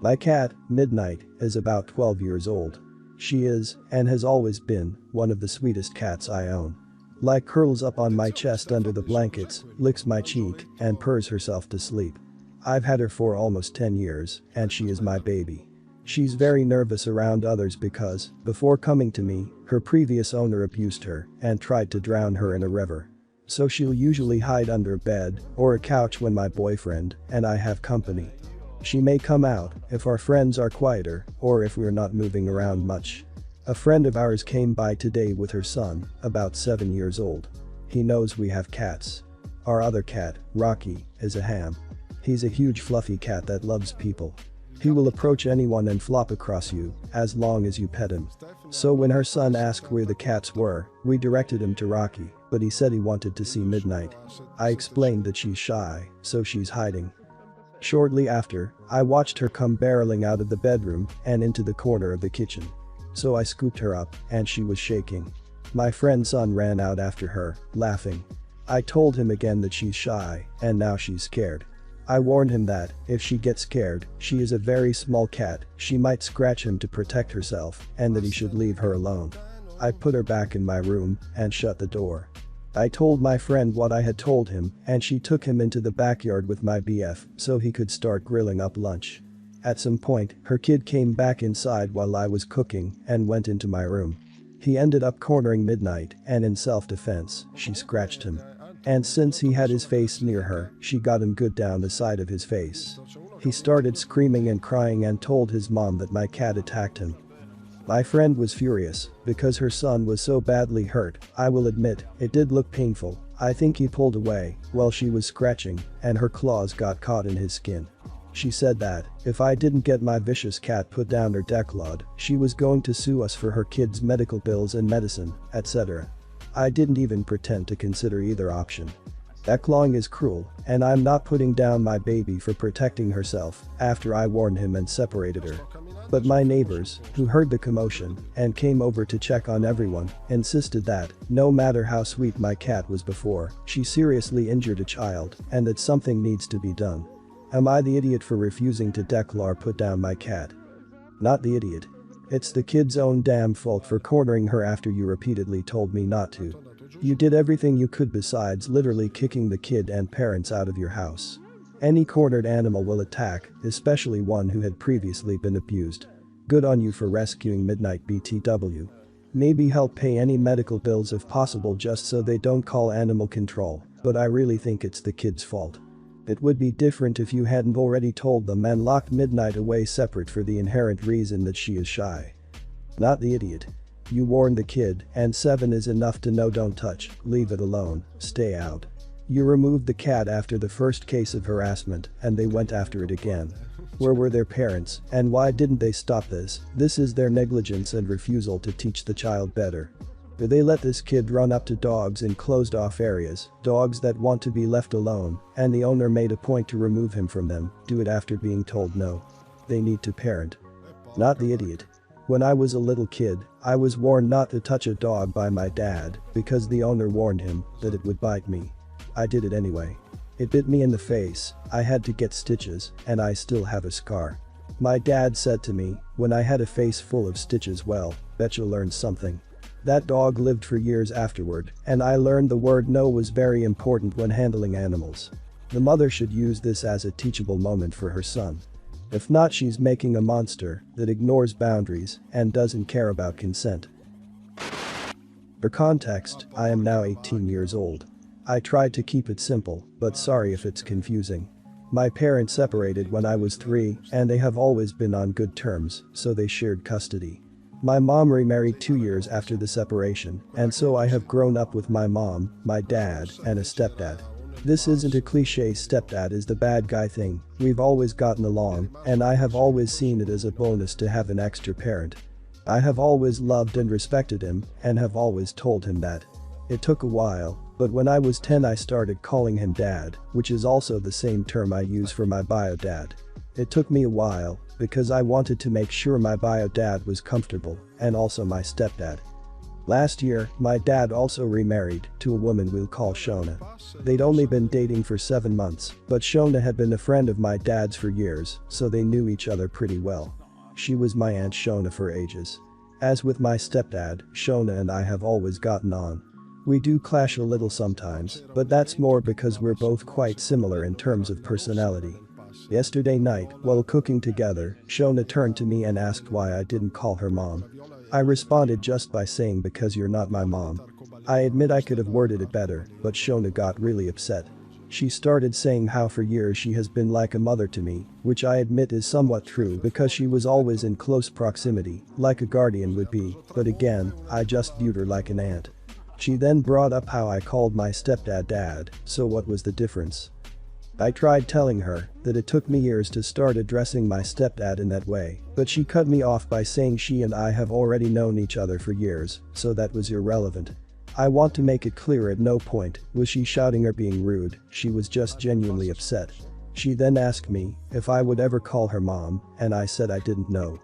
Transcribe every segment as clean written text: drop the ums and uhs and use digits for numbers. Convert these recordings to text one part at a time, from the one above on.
My cat, Midnight, is about 12 years old. She is, and has always been, one of the sweetest cats I own. Like curls up on my chest under the blankets, licks my cheek, and purrs herself to sleep. I've had her for almost 10 years, and she is my baby. She's very nervous around others because, before coming to me, her previous owner abused her and tried to drown her in a river. So she'll usually hide under a bed or a couch when my boyfriend and I have company. She may come out if our friends are quieter or if we're not moving around much. A friend of ours came by today with her son, about 7 years old. He knows we have cats. Our other cat, Rocky, is a ham. He's a huge fluffy cat that loves people. He will approach anyone and flop across you, as long as you pet him. So when her son asked where the cats were, we directed him to Rocky, but he said he wanted to see Midnight. I explained that she's shy, so she's hiding. Shortly after, I watched her come barreling out of the bedroom and into the corner of the kitchen. So I scooped her up, and she was shaking. My friend's son ran out after her, laughing. I told him again that she's shy, and now she's scared. I warned him that, if she gets scared, she is a very small cat, she might scratch him to protect herself, and that he should leave her alone. I put her back in my room and shut the door. I told my friend what I had told him, and she took him into the backyard with my BF so he could start grilling up lunch. At some point, her kid came back inside while I was cooking and went into my room. He ended up cornering Midnight, and in self-defense, she scratched him. And since he had his face near her, she got him good down the side of his face. He started screaming and crying and told his mom that my cat attacked him. My friend was furious because her son was so badly hurt. I will admit, it did look painful. I think he pulled away while she was scratching and her claws got caught in his skin. She said that if I didn't get my vicious cat put down her declawed, she was going to sue us for her kids' medical bills and medicine, etc. I didn't even pretend to consider either option. Declawing is cruel, and I'm not putting down my baby for protecting herself after I warned him and separated her. But my neighbors, who heard the commotion and came over to check on everyone, insisted that, no matter how sweet my cat was before, she seriously injured a child and that something needs to be done. Am I the idiot for refusing to declaw or put down my cat? Not the idiot. It's the kid's own damn fault for cornering her after you repeatedly told me not to. You did everything you could besides literally kicking the kid and parents out of your house. Any cornered animal will attack, especially one who had previously been abused. Good on you for rescuing Midnight BTW. Maybe help pay any medical bills if possible just so they don't call animal control, but I really think it's the kid's fault. It would be different if you hadn't already told them and locked Midnight away separate for the inherent reason that she is shy. Not the idiot. You warned the kid, and 7 is enough to know don't touch, leave it alone, stay out. You removed the cat after the first case of harassment, and they went after it again. Where were their parents, and why didn't they stop this? This is their negligence and refusal to teach the child better. They let this kid run up to dogs in closed-off areas, dogs that want to be left alone, and the owner made a point to remove him from them, do it after being told no. They need to parent. Not the idiot. When I was a little kid, I was warned not to touch a dog by my dad because the owner warned him that it would bite me. I did it anyway. It bit me in the face, I had to get stitches, and I still have a scar. My dad said to me, when I had a face full of stitches, well, bet you learned something. That dog lived for years afterward, and I learned the word no was very important when handling animals. The mother should use this as a teachable moment for her son. If not, she's making a monster that ignores boundaries and doesn't care about consent. For context, I am now 18 years old. I tried to keep it simple, but sorry if it's confusing. My parents separated when I was 3, and they have always been on good terms, so they shared custody. My mom remarried 2 years after the separation, and so I have grown up with my mom, my dad, and a stepdad. This isn't a cliche stepdad is the bad guy thing, we've always gotten along, and I have always seen it as a bonus to have an extra parent. I have always loved and respected him, and have always told him that. It took a while, but when I was 10 I started calling him dad, which is also the same term I use for my bio dad. It took me a while, because I wanted to make sure my bio dad was comfortable, and also my stepdad. Last year, my dad also remarried to a woman we'll call Shona. They'd only been dating for 7 months, but Shona had been a friend of my dad's for years, so they knew each other pretty well. She was my Aunt Shona for ages. As with my stepdad, Shona and I have always gotten on. We do clash a little sometimes, but that's more because we're both quite similar in terms of personality. Yesterday night, while cooking together, Shona turned to me and asked why I didn't call her mom. I responded just by saying because you're not my mom. I admit I could have worded it better, but Shona got really upset. She started saying how for years she has been like a mother to me, which I admit is somewhat true because she was always in close proximity, like a guardian would be, but again, I just viewed her like an aunt. She then brought up how I called my stepdad dad, so what was the difference? I tried telling her that it took me years to start addressing my stepdad in that way, but she cut me off by saying she and I have already known each other for years, so that was irrelevant. I want to make it clear at no point was she shouting or being rude, she was just genuinely upset. She then asked me if I would ever call her mom, and I said I didn't know.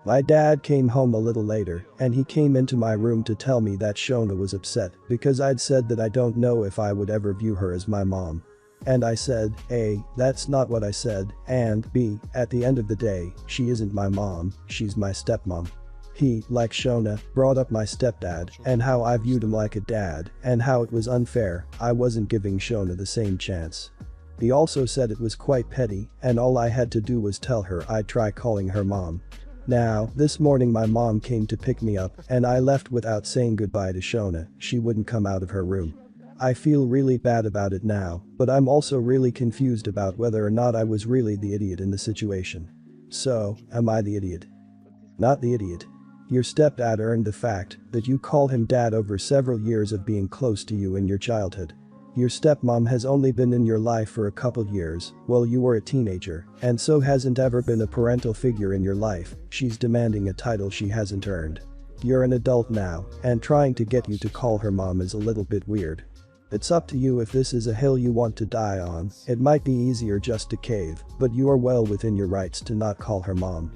My dad came home a little later, and he came into my room to tell me that Shona was upset because I'd said that I don't know if I would ever view her as my mom. And I said, A, that's not what I said, and B, at the end of the day, she isn't my mom, she's my stepmom. He, like Shona, brought up my stepdad and how I viewed him like a dad and how it was unfair, I wasn't giving Shona the same chance. He also said it was quite petty and all I had to do was tell her I'd try calling her mom. Now, this morning my mom came to pick me up and I left without saying goodbye to Shona, she wouldn't come out of her room. I feel really bad about it now, but I'm also really confused about whether or not I was really the idiot in the situation. So, am I the idiot? Not the idiot. Your stepdad earned the fact that you call him dad over several years of being close to you in your childhood. Your stepmom has only been in your life for a couple years while you were a teenager, and so hasn't ever been a parental figure in your life, she's demanding a title she hasn't earned. You're an adult now, and trying to get you to call her mom is a little bit weird. It's up to you if this is a hill you want to die on, it might be easier just to cave, but you are well within your rights to not call her mom.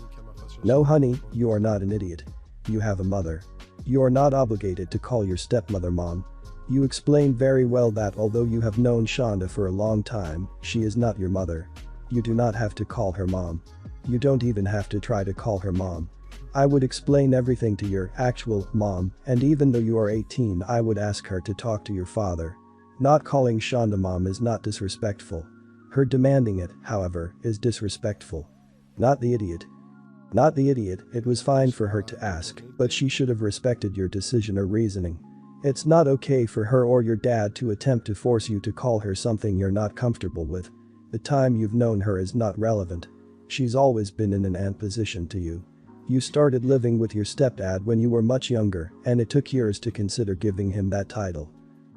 No honey, you are not an idiot. You have a mother. You are not obligated to call your stepmother mom. You explained very well that although you have known Shonda for a long time, she is not your mother. You do not have to call her mom. You don't even have to try to call her mom. I would explain everything to your actual mom, and even though you are 18 I would ask her to talk to your father. Not calling Shonda mom is not disrespectful. Her demanding it, however, is disrespectful. Not the idiot. Not the idiot, it was fine for her to ask, but she should have respected your decision or reasoning. It's not okay for her or your dad to attempt to force you to call her something you're not comfortable with. The time you've known her is not relevant. She's always been in an aunt position to you. You started living with your stepdad when you were much younger, and it took years to consider giving him that title.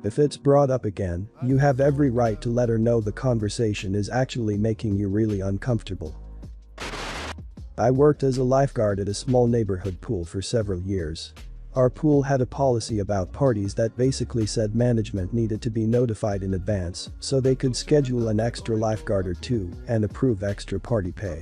If it's brought up again, you have every right to let her know the conversation is actually making you really uncomfortable. I worked as a lifeguard at a small neighborhood pool for several years. Our pool had a policy about parties that basically said management needed to be notified in advance so they could schedule an extra lifeguard or two and approve extra party pay.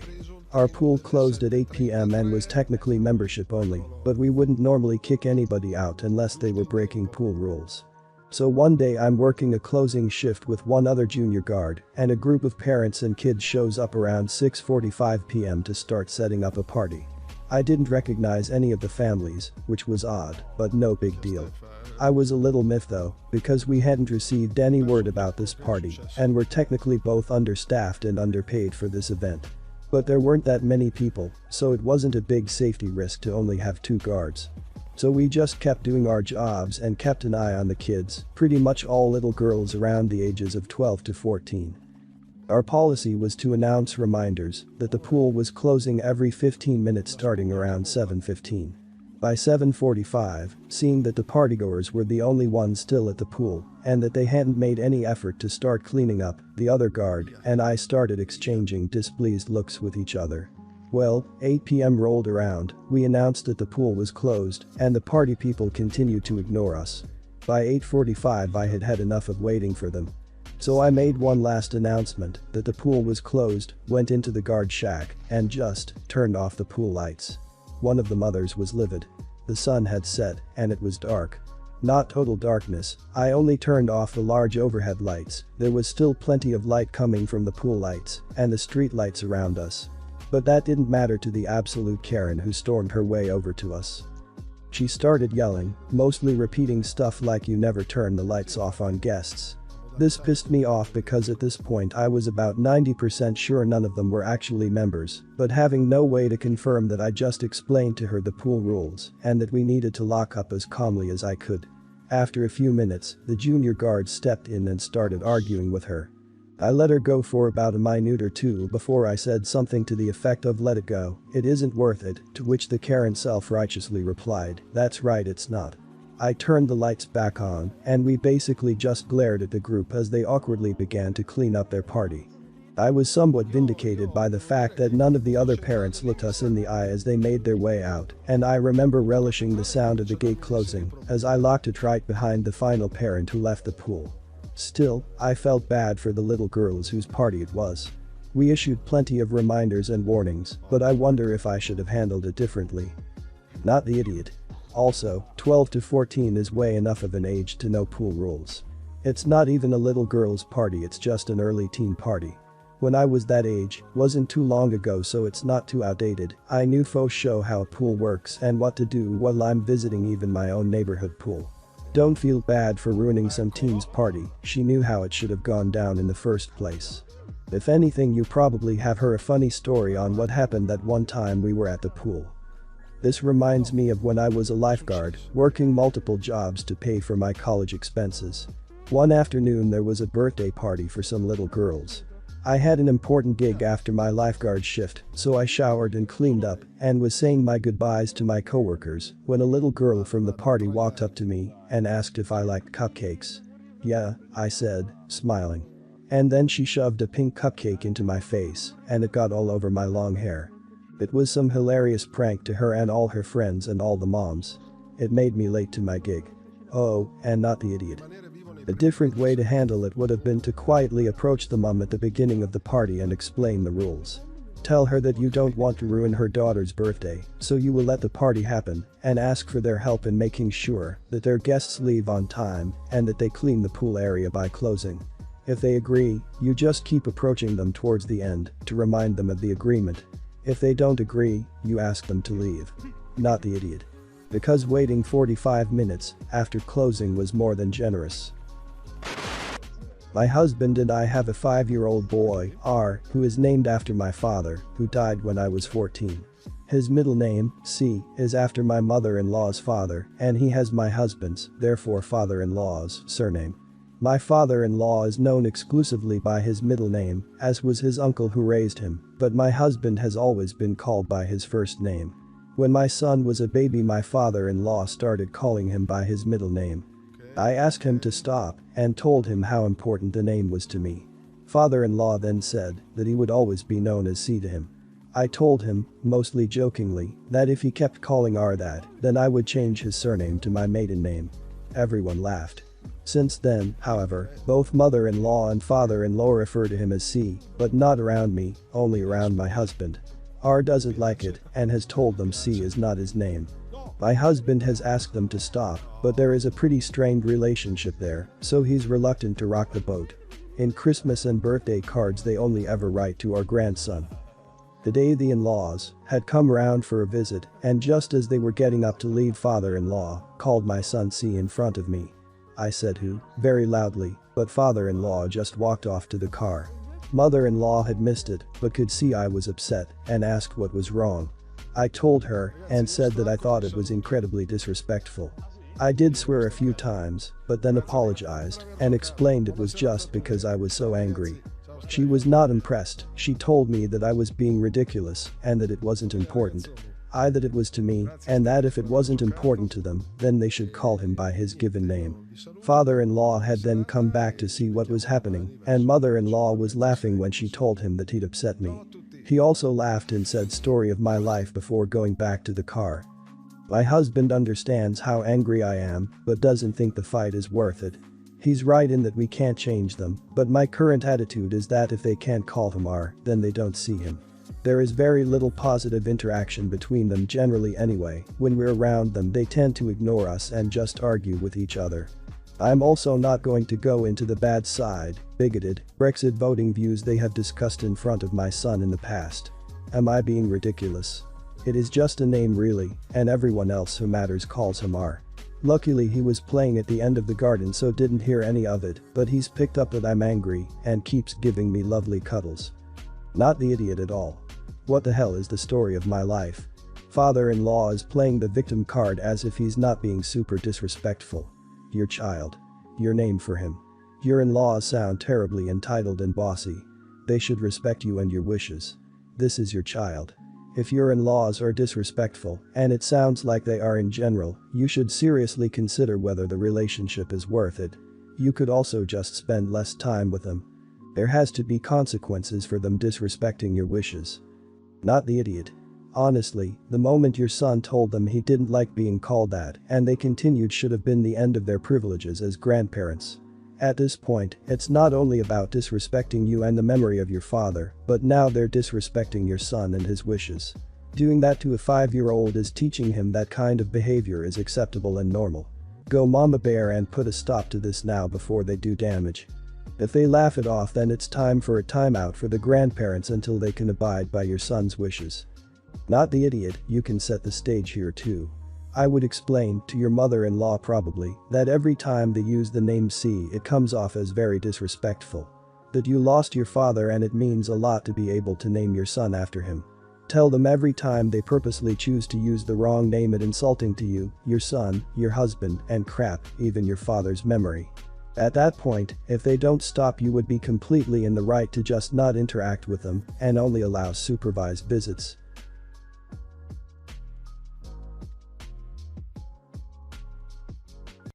Our pool closed at 8 p.m. and was technically membership only, but we wouldn't normally kick anybody out unless they were breaking pool rules. So one day I'm working a closing shift with one other junior guard, and a group of parents and kids shows up around 6:45 p.m. to start setting up a party. I didn't recognize any of the families, which was odd, but no big deal. I was a little miffed though, because we hadn't received any word about this party, and were technically both understaffed and underpaid for this event. But there weren't that many people, so it wasn't a big safety risk to only have 2 guards. So we just kept doing our jobs and kept an eye on the kids, pretty much all little girls around the ages of 12 to 14. Our policy was to announce reminders that the pool was closing every 15 minutes starting around 7:15. By 7:45, seeing that the partygoers were the only ones still at the pool and that they hadn't made any effort to start cleaning up, the other guard and I started exchanging displeased looks with each other. Well, 8 p.m. rolled around, we announced that the pool was closed, and the party people continued to ignore us. By 8:45 I had had enough of waiting for them. So I made one last announcement that the pool was closed, went into the guard shack, and just turned off the pool lights. One of the mothers was livid. The sun had set, and it was dark. Not total darkness, I only turned off the large overhead lights. There was still plenty of light coming from the pool lights and the street lights around us. But that didn't matter to the absolute Karen who stormed her way over to us. She started yelling, mostly repeating stuff like "you never turn the lights off on guests." This pissed me off because at this point I was about 90% sure none of them were actually members, but having no way to confirm that, I just explained to her the pool rules and that we needed to lock up as calmly as I could. After a few minutes, the junior guard stepped in and started arguing with her. I let her go for about a minute or two before I said something to the effect of "let it go, it isn't worth it," to which the Karen self-righteously replied, "That's right, it's not." I turned the lights back on, and we basically just glared at the group as they awkwardly began to clean up their party. I was somewhat vindicated by the fact that none of the other parents looked us in the eye as they made their way out, and I remember relishing the sound of the gate closing as I locked it right behind the final parent who left the pool. Still, I felt bad for the little girls whose party it was. We issued plenty of reminders and warnings, but I wonder if I should have handled it differently. Not the idiot. Also, 12 to 14 is way enough of an age to know pool rules. It's not even a little girl's party, it's just an early teen party. When I was that age, wasn't too long ago, so it's not too outdated. I knew for sure how a pool works and what to do while I'm visiting even my own neighborhood pool. Don't feel bad for ruining some teen's party, she knew how it should have gone down in the first place. If anything, you probably have her a funny story on what happened that one time we were at the pool. This reminds me of when I was a lifeguard, working multiple jobs to pay for my college expenses. One afternoon there was a birthday party for some little girls. I had an important gig after my lifeguard shift, so I showered and cleaned up and was saying my goodbyes to my coworkers when a little girl from the party walked up to me and asked if I liked cupcakes. "Yeah," I said, smiling. And then she shoved a pink cupcake into my face, and it got all over my long hair. It was some hilarious prank to her and all her friends and all the moms. It made me late to my gig. Oh, and not the idiot. A different way to handle it would have been to quietly approach the mom at the beginning of the party and explain the rules. Tell her that you don't want to ruin her daughter's birthday, so you will let the party happen, and ask for their help in making sure that their guests leave on time and that they clean the pool area by closing. If they agree, you just keep approaching them towards the end to remind them of the agreement. If they don't agree, you ask them to leave. Not the idiot. Because waiting 45 minutes after closing was more than generous. My husband and I have a 5-year-old boy, R, who is named after my father, who died when I was 14. His middle name, C, is after my mother-in-law's father, and he has my husband's, therefore father-in-law's, surname. My father-in-law is known exclusively by his middle name, as was his uncle who raised him, but my husband has always been called by his first name. When my son was a baby, my father-in-law started calling him by his middle name. I asked him to stop and told him how important the name was to me. Father-in-law then said that he would always be known as C to him. I told him, mostly jokingly, that if he kept calling R that, then I would change his surname to my maiden name. Everyone laughed. Since then, however, both mother-in-law and father-in-law refer to him as C, but not around me, only around my husband. R doesn't like it and has told them C is not his name. My husband has asked them to stop, but there is a pretty strained relationship there, so he's reluctant to rock the boat. In Christmas and birthday cards they only ever write to our grandson. The day the in-laws had come round for a visit, and just as they were getting up to leave, father-in-law called my son C in front of me. I said "who?" very loudly, but father-in-law just walked off to the car. Mother-in-law had missed it, but could see I was upset and asked what was wrong. I told her and said that I thought it was incredibly disrespectful. I did swear a few times, but then apologized and explained it was just because I was so angry. She was not impressed. She told me that I was being ridiculous and that it wasn't important. That it was to me, and that if it wasn't important to them, then they should call him by his given name. Father-in-law had then come back to see what was happening, and mother-in-law was laughing when she told him that he'd upset me. He also laughed and said "story of my life" before going back to the car. My husband understands how angry I am, but doesn't think the fight is worth it. He's right in that we can't change them, but my current attitude is that if they can't call him R, then they don't see him. There is very little positive interaction between them generally anyway. When we're around them they tend to ignore us and just argue with each other. I'm also not going to go into the bad side, bigoted, Brexit voting views they have discussed in front of my son in the past. Am I being ridiculous? It is just a name really, and everyone else who matters calls him R. Luckily he was playing at the end of the garden so didn't hear any of it, but he's picked up that I'm angry and keeps giving me lovely cuddles. Not the idiot at all. What the hell is the story of my life? Father-in-law is playing the victim card as if he's not being super disrespectful. Your child. Your name for him. Your in-laws sound terribly entitled and bossy. They should respect you and your wishes. This is your child. If your in-laws are disrespectful, and it sounds like they are in general, you should seriously consider whether the relationship is worth it. You could also just spend less time with them. There has to be consequences for them disrespecting your wishes. Not the idiot. Honestly, the moment your son told them he didn't like being called that and they continued should have been the end of their privileges as grandparents. At this point, it's not only about disrespecting you and the memory of your father, but now they're disrespecting your son and his wishes. Doing that to a 5-year-old is teaching him that kind of behavior is acceptable and normal. Go mama bear and put a stop to this now before they do damage. If they laugh it off then it's time for a timeout for the grandparents until they can abide by your son's wishes. Not the idiot, you can set the stage here too. I would explain to your mother-in-law probably that every time they use the name C it comes off as very disrespectful. That you lost your father and it means a lot to be able to name your son after him. Tell them every time they purposely choose to use the wrong name it insulting to you, your son, your husband, and crap, even your father's memory. At that point, if they don't stop you would be completely in the right to just not interact with them and only allow supervised visits.